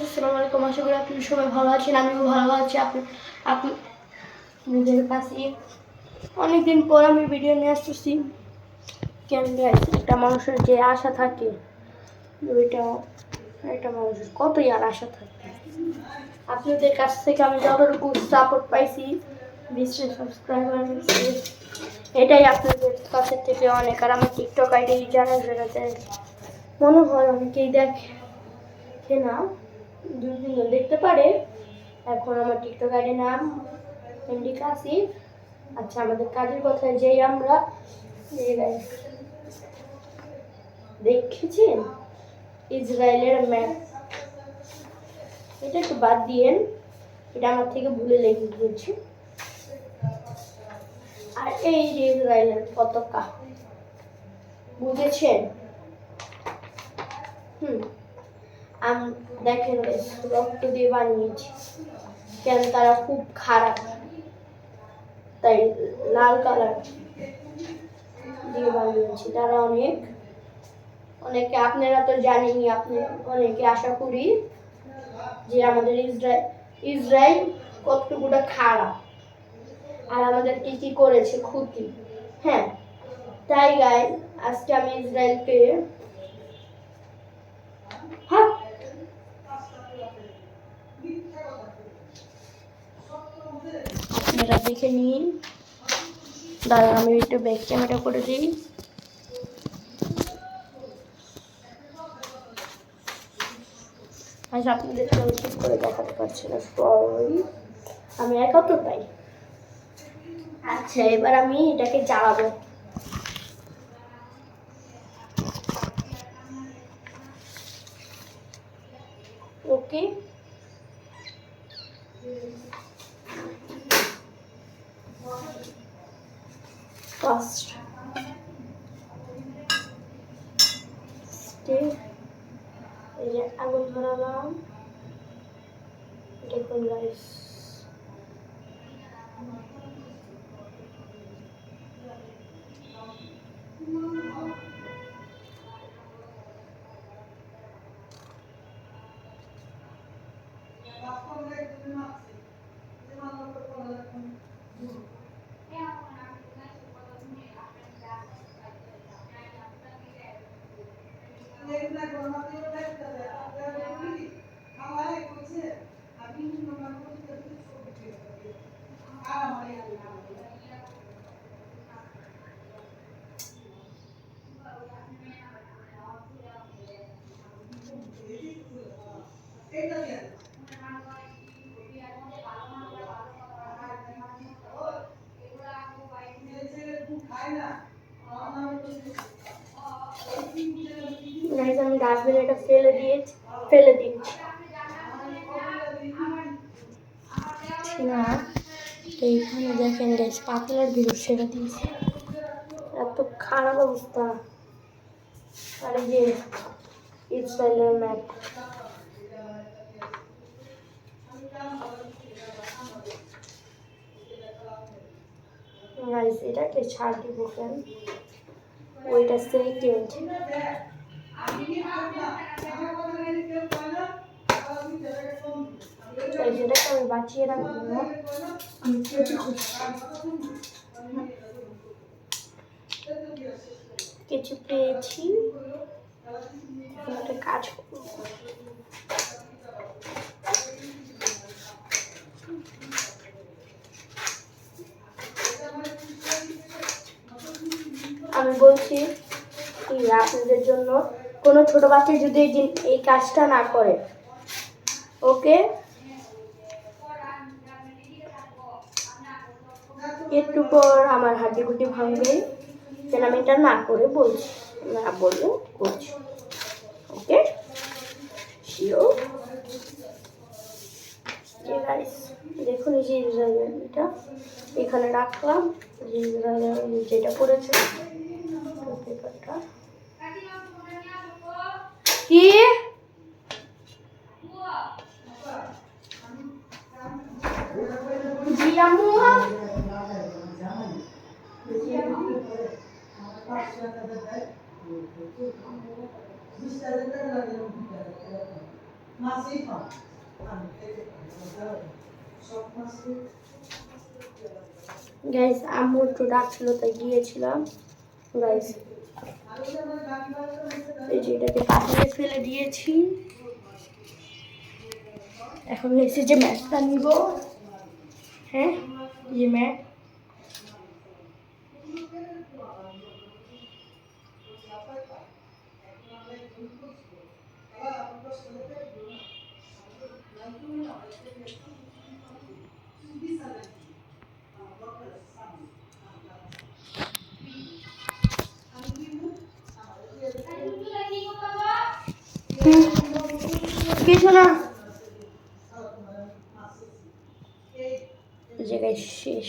আসসালামু আলাইকুম। আশা করি আপনি সবাই ভালো আছেন, আমিও ভালো আছি। আপনাদের কাছে অনেকদিন পর আমি ভিডিও নিয়ে আসতেছি। কেন গাইস, একটা মানুষের যে আশা থাকে ওইটা একটা মানুষের কতই আর আশা থাকে। আপনাদের কাছ থেকে আমি যতটুকু সাপোর্ট পাইছি 20 সাবস্ক্রাইবার, এটাই আপনাদের কাছের থেকে অনেক। আর আমার টিকটক আইডি যারা দেয় মনে হয় অনেকেই দেখে না, দুজন দেখতে পারে। এখন আমার টিকটক আইডির নাম এমডি কাসিফ। আচ্ছা, আমাদের কাজের কথায় যেই আমরা দেখেছেন ইসরায়েলের ম্যাপ, এটা একটু বাদ দিয়েন, এটা আমার থেকে ভুলে লেগে গিয়েছে। আর এই যে ইসরায়েলের পতাকা, বুঝেছেন? দেখেন রক্ত দিয়ে বানিয়েছি, কেন তারা খুব খারাপ তাই লাল কালার দিয়ে বানিয়েছি। তারা অনেকে আপনারা তো জানেনই, আপনি অনেকে আশা করি যে আমাদের ইসরায়েল কতটুকুটা খারাপ আর আমাদের কি কি করেছে ক্ষতি। হ্যাঁ, তাই গাইস আজকে আমি ইসরায়েলকে আপনারা দেখে নিন। দাঁড়ান, আমি একটু ব্যাক ক্যামেরা করে দিই। আচ্ছা, আপনাদের ঠিক করে দেখাতে পারছি না, সরি, আমি একা তো তাই। আচ্ছা, এবার আমি এটাকে জ্বালাবো। ওকে, ফার্স্ট স্টেপ, এই যে আগুন ধরালাম। দেখুন গাইস, আমি ডাস্টবিনে এটা ফেলে দিচ্ছি না। এইখানে দেখেন গাইস, পাতলার ভিতর ছেড়ে দিয়েছি, এত খারাপ অবস্থা। আর এই যে ইসরায়েলের ম্যাপ, গাইস এটাকে ছাড় দিব কেন, ওইটা সেকেন্ড। সেটাকে আমি বাঁচিয়ে রাখবো না, আমি কিছু পেয়েছি, একটা কাজ করবো। আমি বলছি কি, আপনাদের জন্য কোনো ছোট বাচ্চা যদি এই কাজটা না করে, ওকে, একটু পর আমার হাড্ডি গুটি ভাঙবে, যেন আমি এটা না করে বলছি, না বললে করছি, ওকে, শিওর। দেখুন এই যে ইসরায়েলটা এখানে রাখলাম, যে ইসরায়েল যেটা করেছে পেপারটা কি জি আম্মু, গাইস আম্মু একটু ডাকছিল তাই গিয়েছিলাম গাইস। এই যে এটাকে পাশে ফেলে দিয়েছি, এখন এসে যে ম্যাটটা নিব। হ্যাঁ ये ম্যাট কিছু না, জায়গায় শেষ।